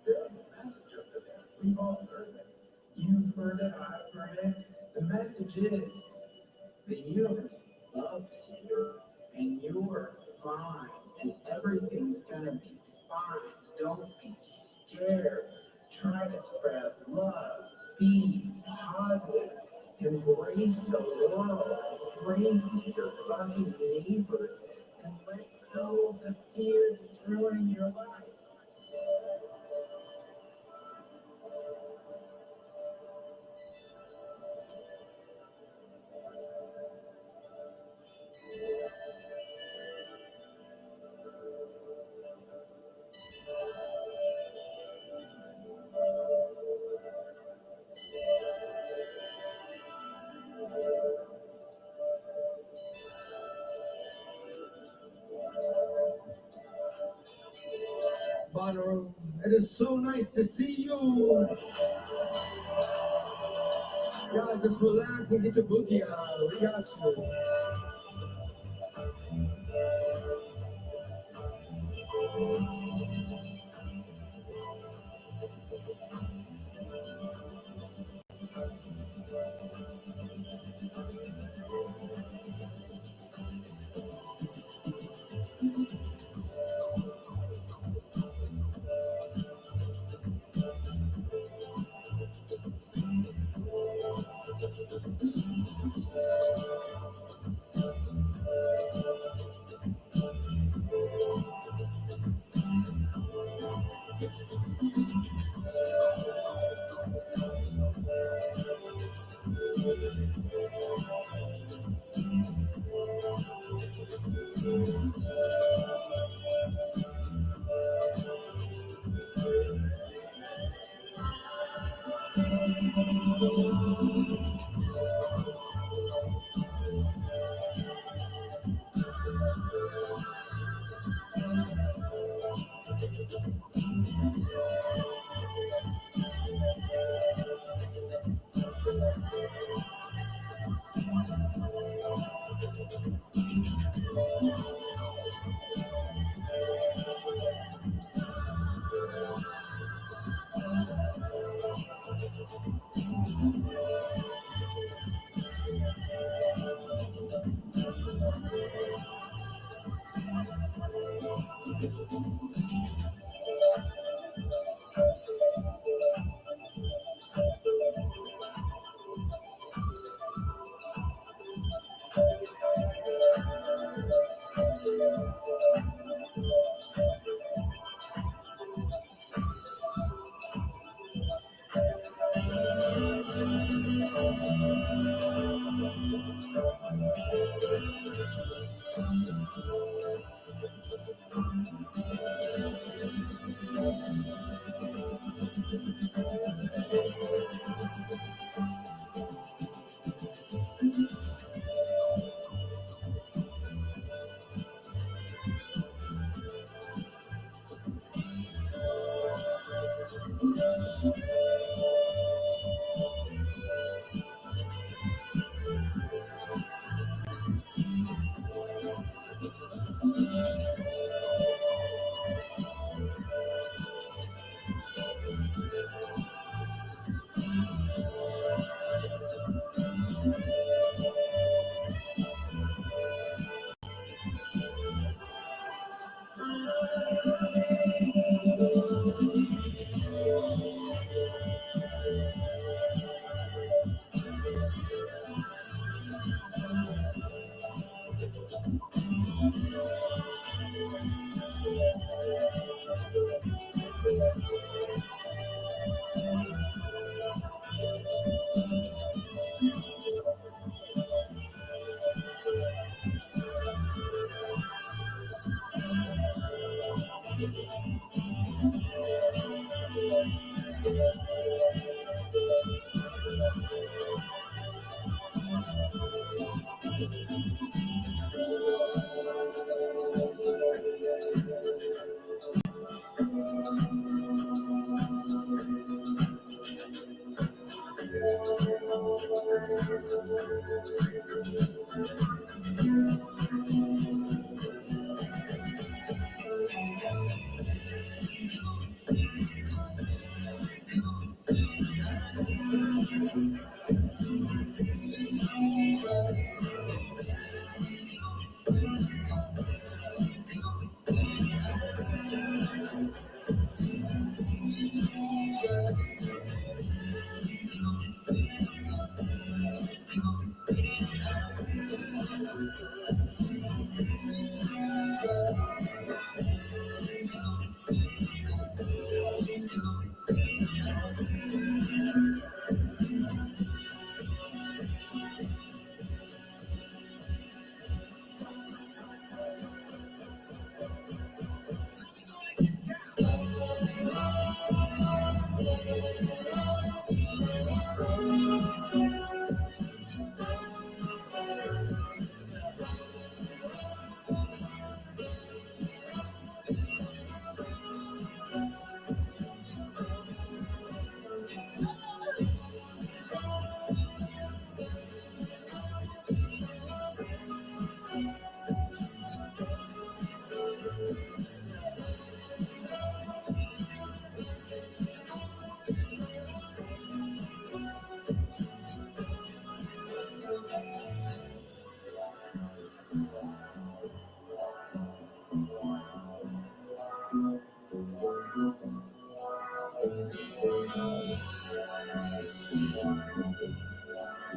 There's a message over there. We've all heard it. You've heard it, I've heard it. The message is the universe loves you, and you're fine, and everything's gonna be fine. Don't be scared. Try to spread love. Be positive. Embrace the world. Embrace your fucking neighbors, and let go of the fear that's ruining your life. Bonnaroo, it is so nice to see you. Y'all just relax and get your boogie on. We got you.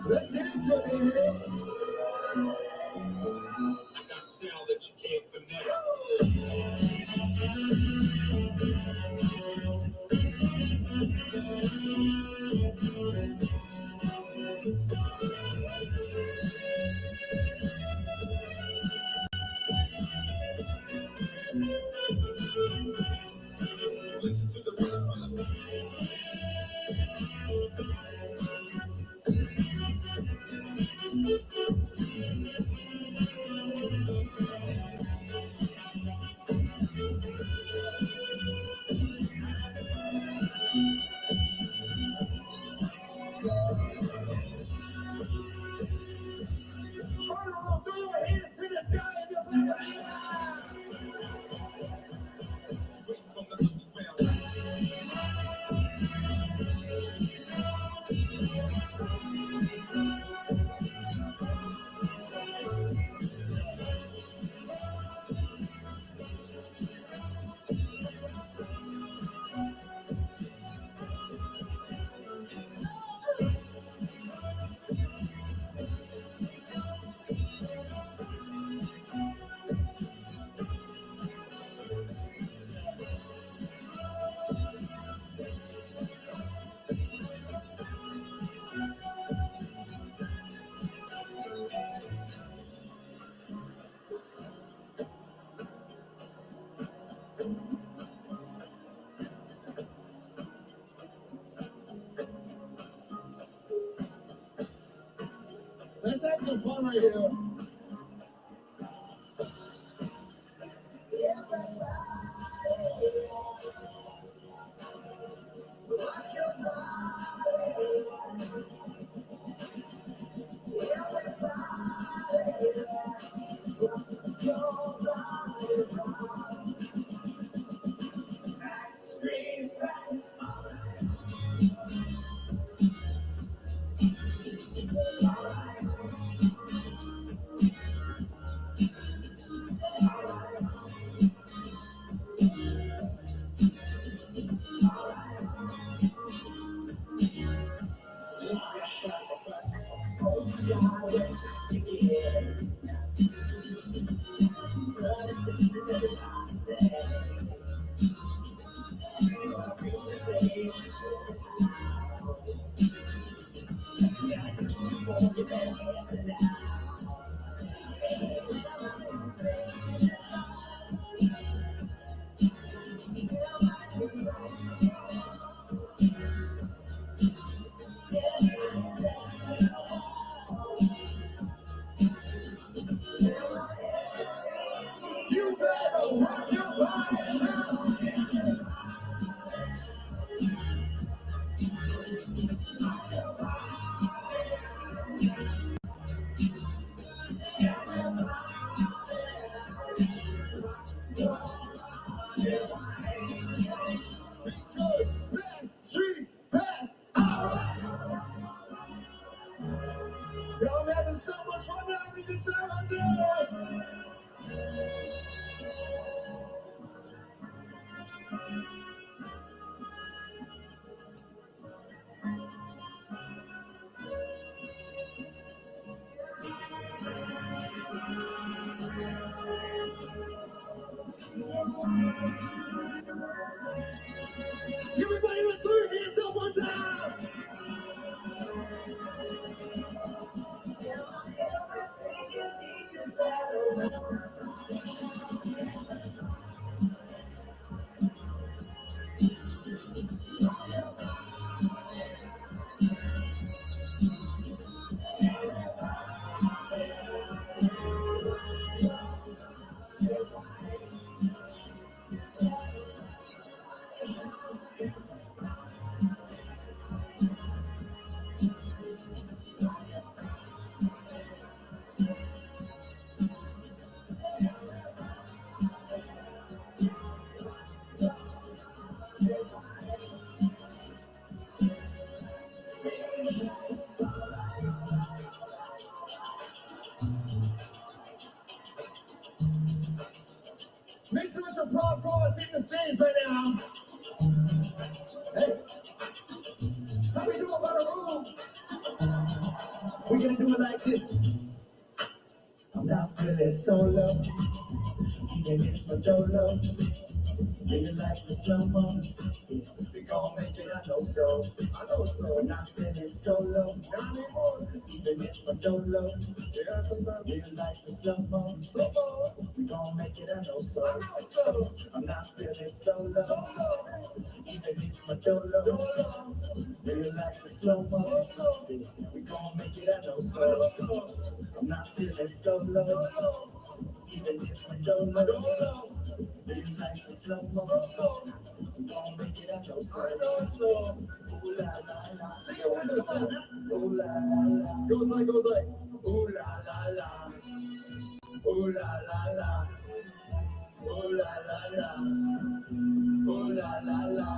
Let's get into it, baby. I got style that you can't finesse. Let's have some fun right here. You better rock your body now. Streets back. Y'all having so much fun having a good time out there. Everybody, let's throw your hands up one time. Make some applause for us in the stage right now. Hey, how we doing about the room? We're gonna do it like this. I'm not feeling so low, even if my dolo. Feeling like the slow-mo. We gon' make it, I know so. I know so. I'm not feeling so low, not anymore. Even if my dolo. Yeah, sometimes feeling like the slow-mo. We gon' make it, I know so. I know so. I'm not feeling so low, even if my dolo. Feeling like the slow-mo. We gon' make it, I know so. I'm not feeling so low, even if my dolo. Feeling like the slow-mo. We gon' make it, I know so. Ooh la la la. Sing it with us. Ooh la la la. Goes like. Ooh la la la. Ooh la la la. Ooh la la la. Ooh la la la.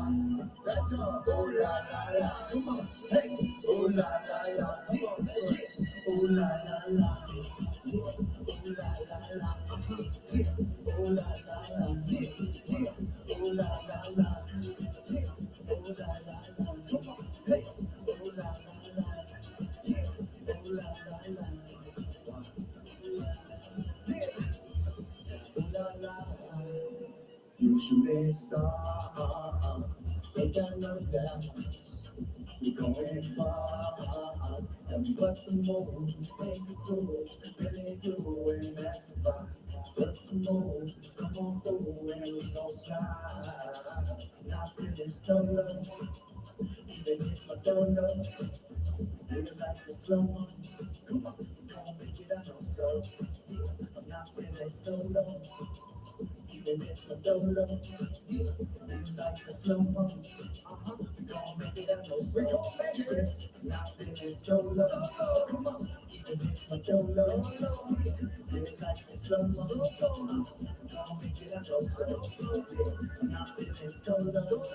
That's all. Ooh la la la. Come on. Hey. Ooh la la la. Come on. Ooh la la la. Ooh la la la. Ooh la la la. Ooh la la la. Ooh la la la. Come on. Hey. Ooh la la la. Ooh la la la. Ooh la la. You should be star. They got no doubt. We're going far. Tell me what's the move? Make it cool. Really do and that's about. What's the move? Come on through and we gon' slide. Not feeling so low. Even if I don't know. Feeling like a slow mo. Come on, gonna make it out so. I'm not feeling so low. Even if I don't know. Feeling like a slow mo. We gon' make it out so. We gon' make it. Not feeling so low. Come on, even if I don't know. Feeling like a slow mo. Gonna make it out so. Not feeling so low.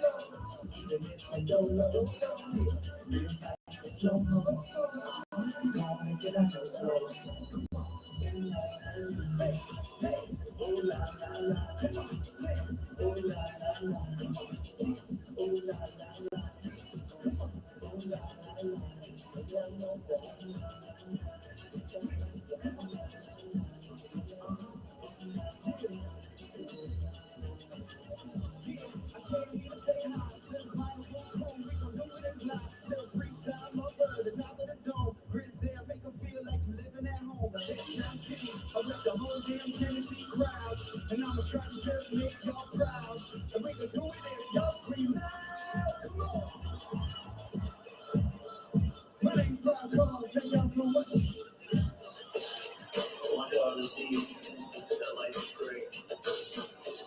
Even if I don't know. Feeling like a slow mo. Gonna make it out so. Hey, hey, oh la la la, oh la la la, oh la la la, oh la la I rep the whole damn Tennessee crowd, and I'ma try to just make y'all proud. And we can do it if y'all scream loud. Come on. My name's Five Cars. Thank y'all so much. One dollar to see you. That life is great.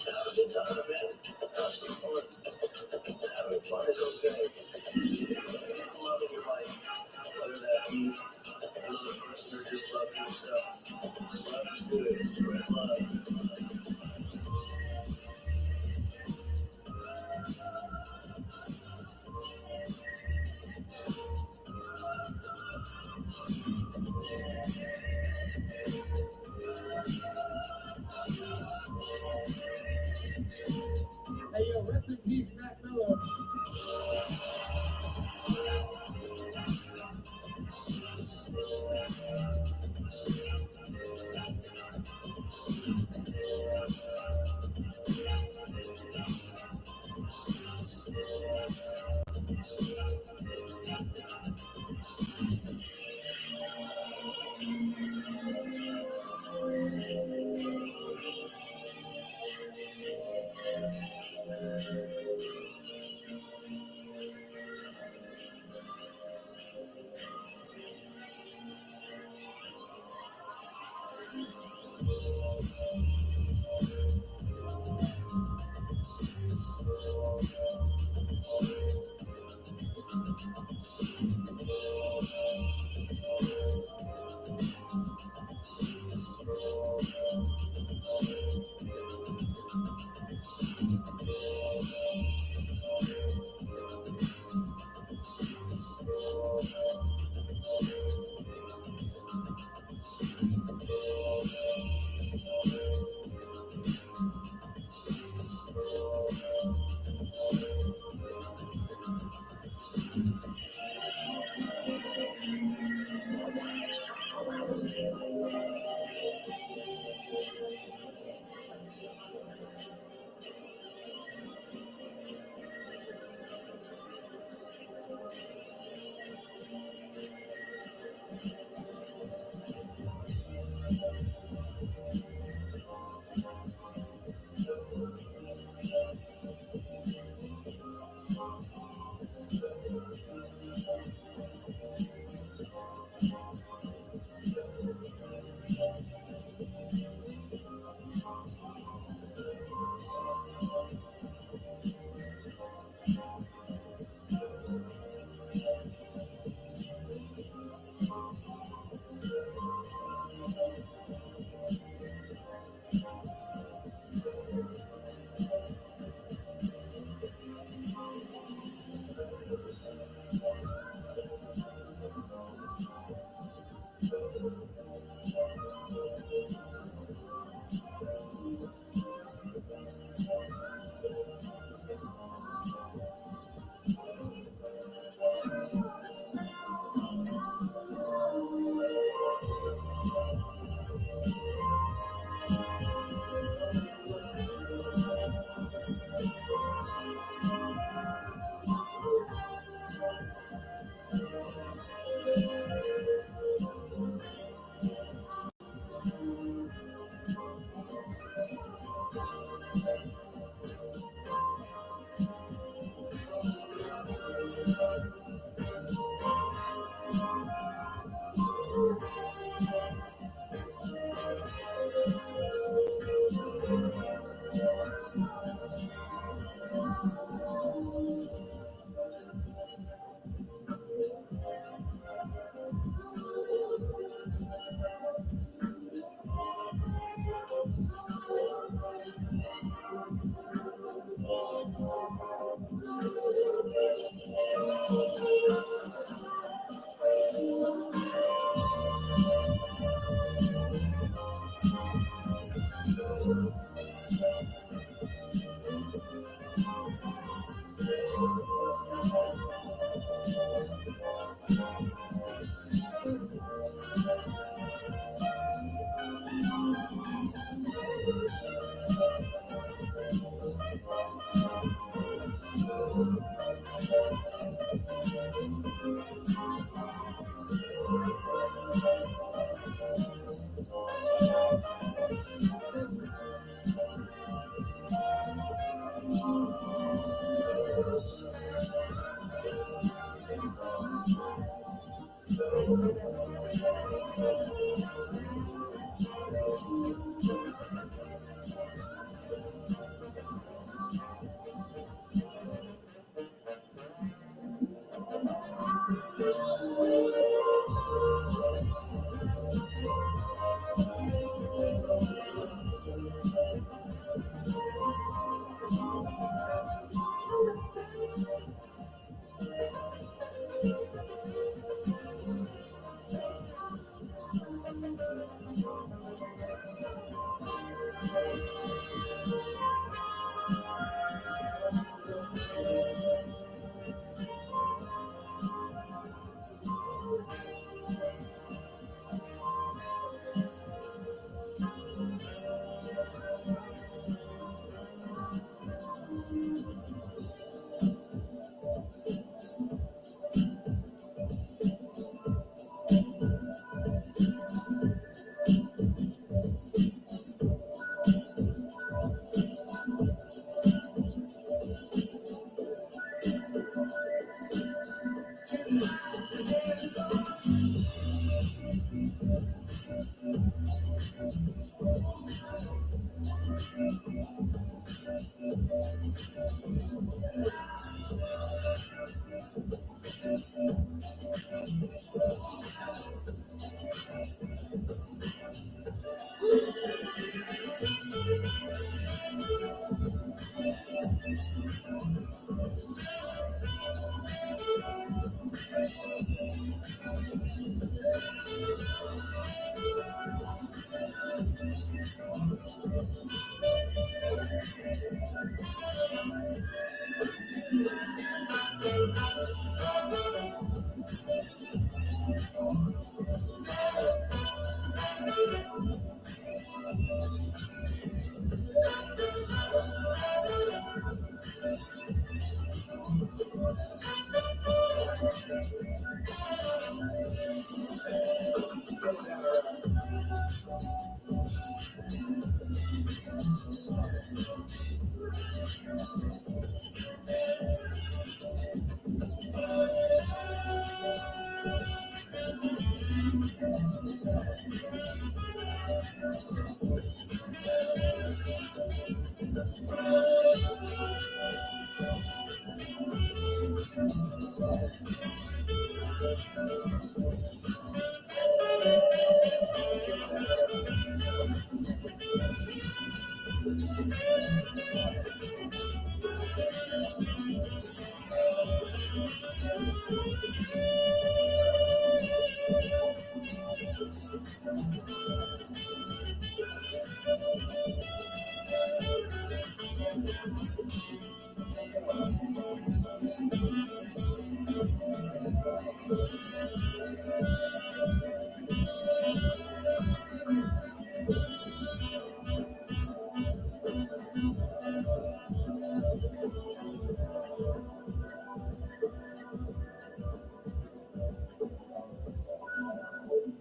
Have a good time, man. Have some fun. Having fun is okay. Love your life. Whether that be another person or just love yourself. Love is good. Spread love. Hey yo, rest in peace, Matt Miller.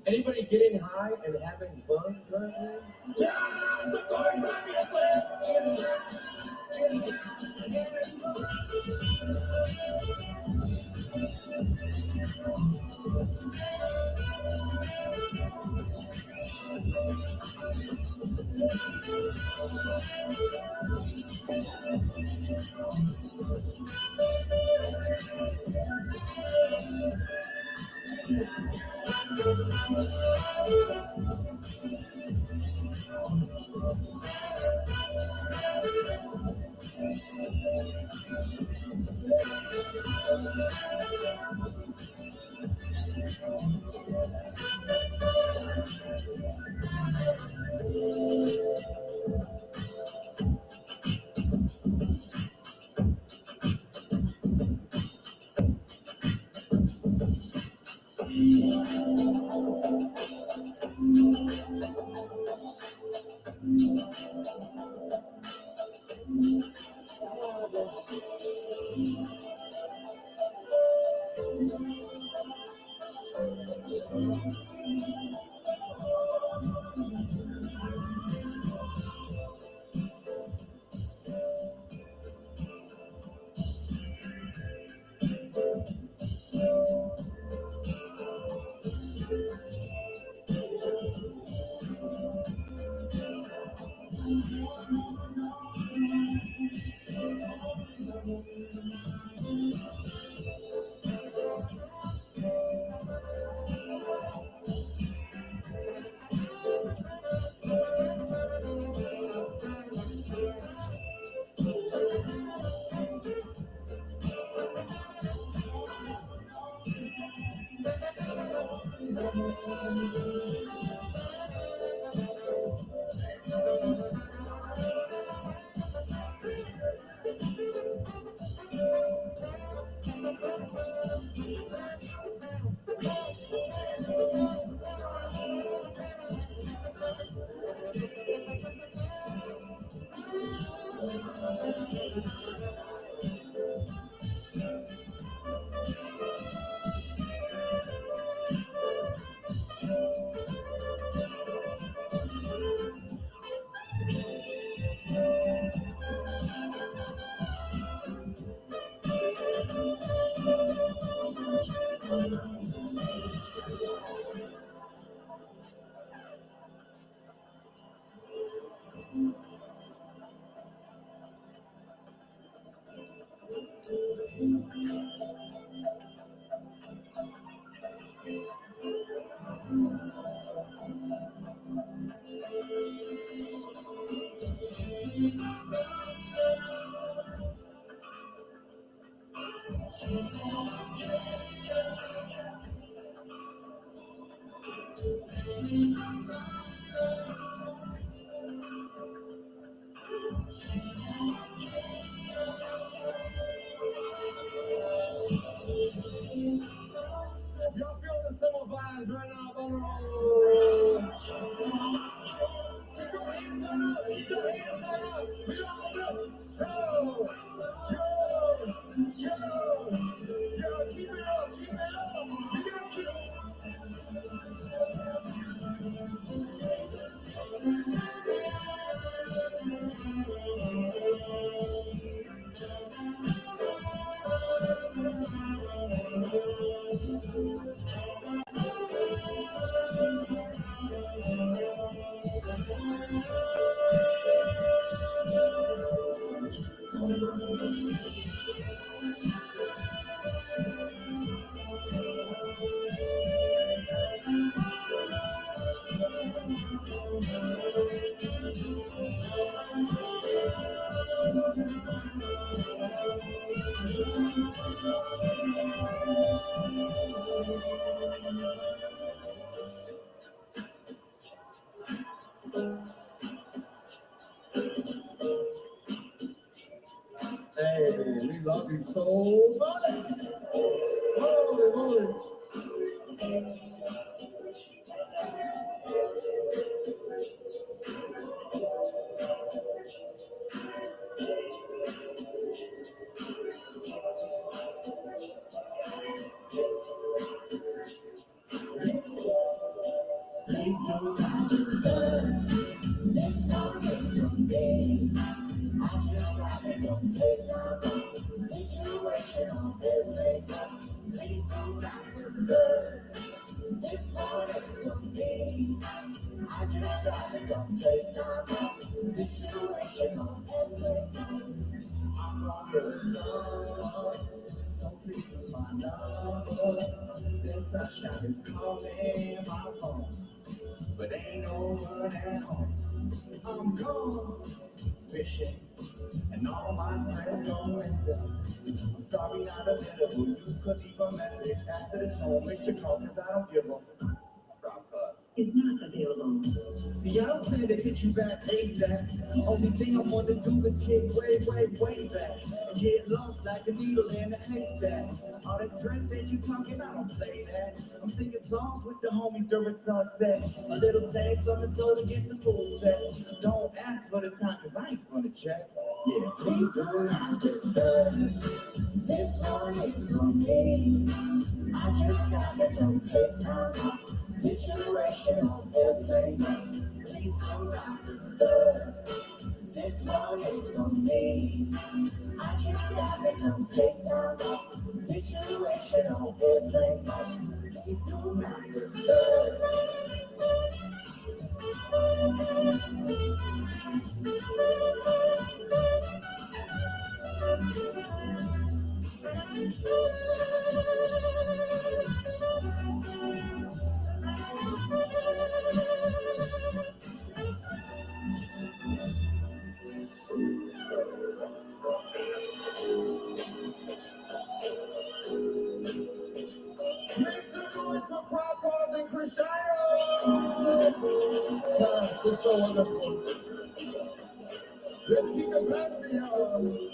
Anybody getting high and having fun currently? Yeah, of course, Y'all feel the summer vibes right now, on the road. Keep your hands up, keep your hands up. We all know. Yo, keep it up, keep it up. We got you. Hey, we love you so much. Holy, holy. Please don't understand. This song is from me. I just got some playtime situation on everything. Please don't understand. This one is from me. I just got some playtime situation on everything. I'm gonna get some. So please use my number. The sunshine is calling my phone, but ain't no one at home. I'm gone fishing, and all my stress gone missing. I'm sorry, not available. You could leave a message after the tone. Make your call, cause I don't give a is not available. See, I don't plan to hit you back ASAP. Only thing I want to do is kick way, way, way back. And get lost like a needle in a haystack. All that stress that you talking, I don't play that. I'm singing songs with the homies during sunset. A little sad, something so to get the full set. Don't ask for the time, cause I ain't gonna check. Yeah, please don't understand. This one is for me. I just got some playtime situation on airplane. Please don't disturb. This one is for me. I just got some playtime situation on airplane. Please do not disturb. Make some noise for Propos and Cristiano. Guys, they're so wonderful. Let's keep it fancy, y'all.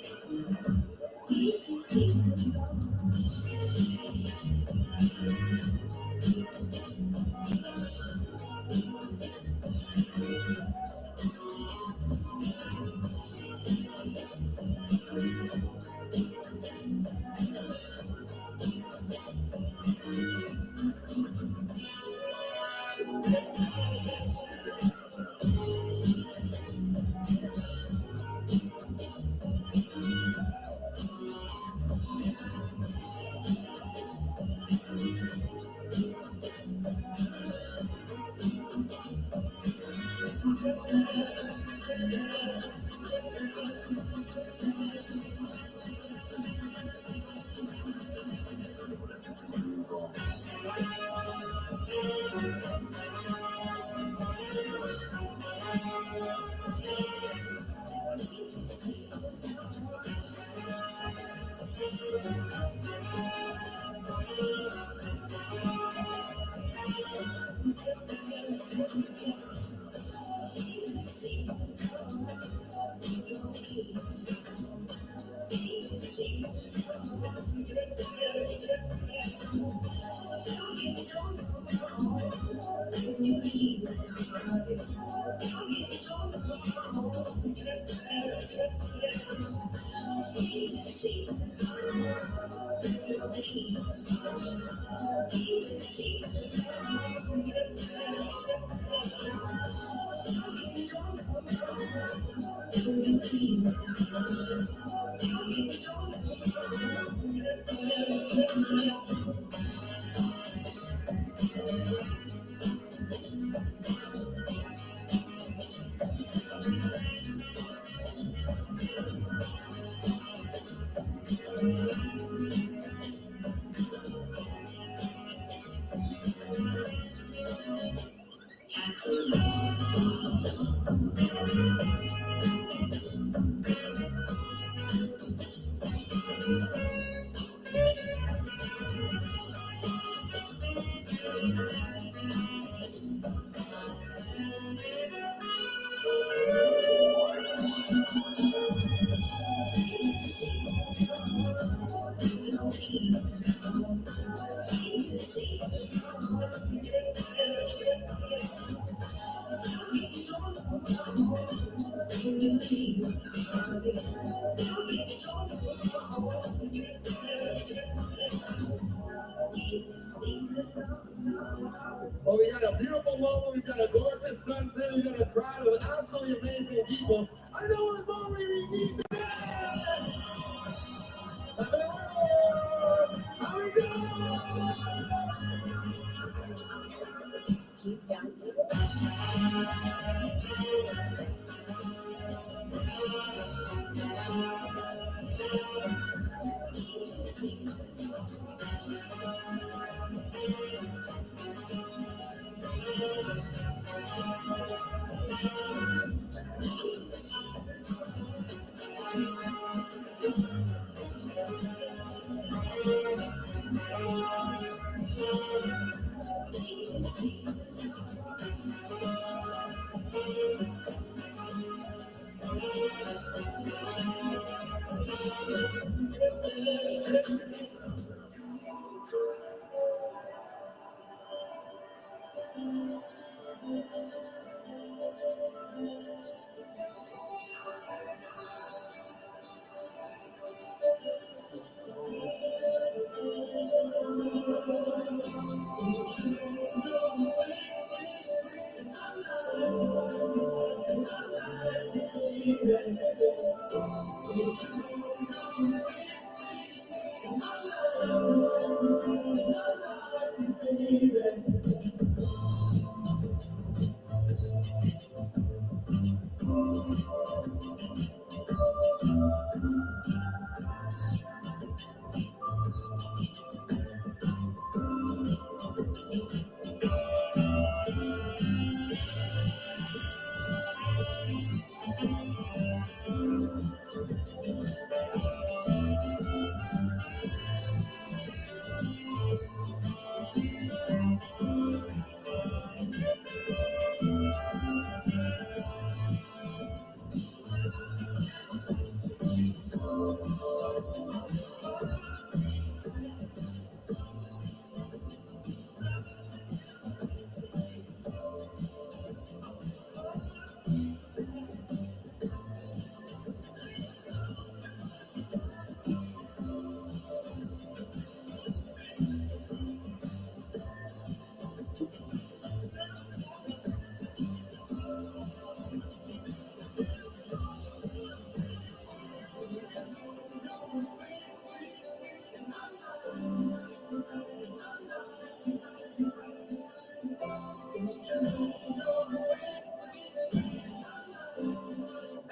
Well, we got a beautiful Lowe, we got a gorgeous sunset, we got a crowd of absolutely amazing people. I know what more we need to How we go? Keep dancing.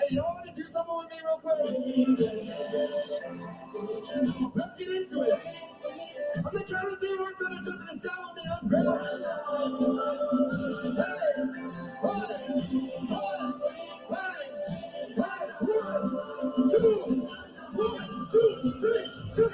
Hey, y'all want to do something with me real quick? Let's get into it. I'm gonna try to do one to the tip of the sky with me. Let's bounce. Hey, one, two, three, two.